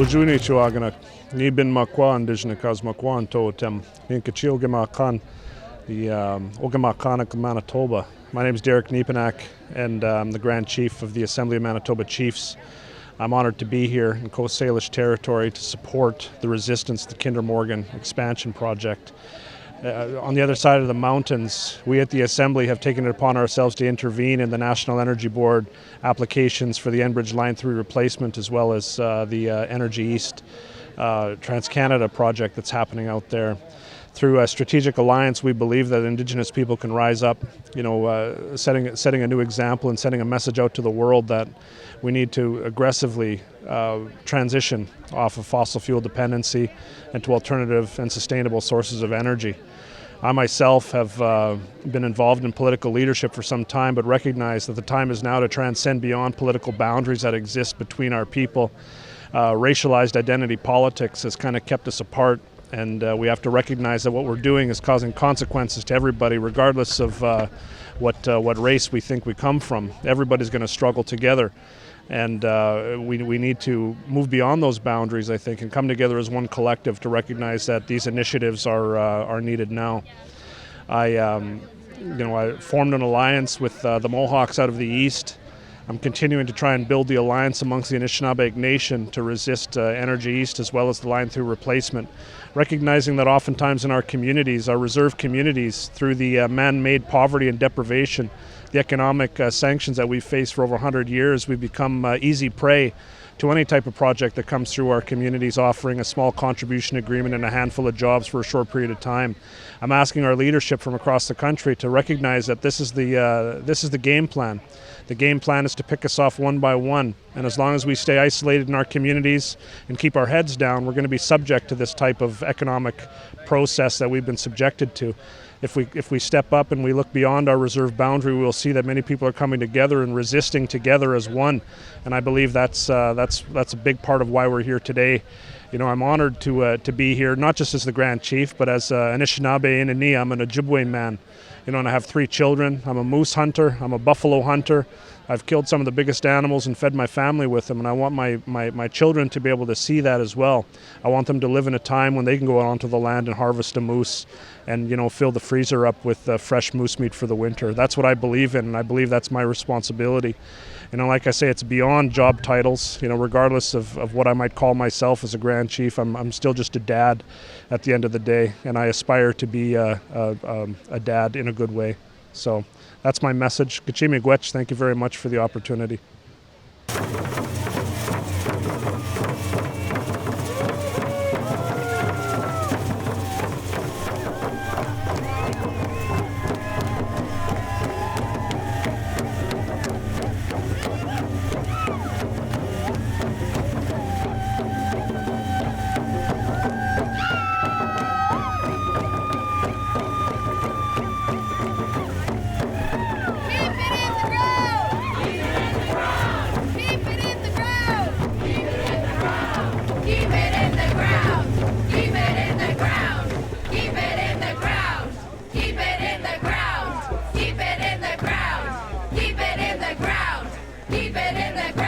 Ujuni chuagana nibin makwa indigenous cause makwan totem ninkachilgamakan the Ogamakan Manitoba. My name is Derek Niepenak, and I'm the Grand Chief of the Assembly of Manitoba Chiefs. I'm honored to be here in Coast Salish territory to support the resistance to the Kinder Morgan expansion project. On the other side of the mountains, we at the Assembly have taken it upon ourselves to intervene in the National Energy Board applications for the Enbridge Line 3 replacement, as well as the Energy East Trans-Canada project that's happening out there. Through a strategic alliance, we believe that Indigenous people can rise up, setting a new example and sending a message out to the world that we need to aggressively transition off of fossil fuel dependency and to alternative and sustainable sources of energy. I myself have been involved in political leadership for some time, but recognize that the time is now to transcend beyond political boundaries that exist between our people. Racialized identity politics has kind of kept us apart, and we have to recognize that what we're doing is causing consequences to everybody, regardless of what race we think we come from. Everybody's going to struggle together, and we need to move beyond those boundaries, I think, and come together as one collective to recognize that these initiatives are needed now. I formed an alliance with the Mohawks out of the east. I'm continuing to try and build the alliance amongst the Anishinaabe Nation to resist Energy East as well as the Line 3 replacement, recognizing that oftentimes in our communities, our reserve communities, through the man-made poverty and deprivation, the economic sanctions that we've faced for over 100 years, we've become easy prey to any type of project that comes through our communities offering a small contribution agreement and a handful of jobs for a short period of time. I'm asking our leadership from across the country to recognize that this is the game plan. The game plan is to pick us off one by one, and as long as we stay isolated in our communities and keep our heads down, we're going to be subject to this type of economic process that we've been subjected to. If we step up and we look beyond our reserve boundary, we'll see that many people are coming together and resisting together as one, and I believe that's a big part of why we're here today. I'm honored to be here, not just as the Grand Chief, but as Anishinaabe Inani. I'm an Ojibwe man. And I have 3 children. I'm a moose hunter. I'm a buffalo hunter. I've killed some of the biggest animals and fed my family with them, and I want my children to be able to see that as well. I want them to live in a time when they can go out onto the land and harvest a moose and fill the freezer up with fresh moose meat for the winter. That's what I believe in, and I believe that's my responsibility. Like I say, it's beyond job titles. Regardless of what I might call myself as a Grand Chief, I'm still just a dad at the end of the day, and I aspire to be a dad in a good way. So that's my message. Kachimi Gwech, thank you very much for the opportunity. Keep it in the ground.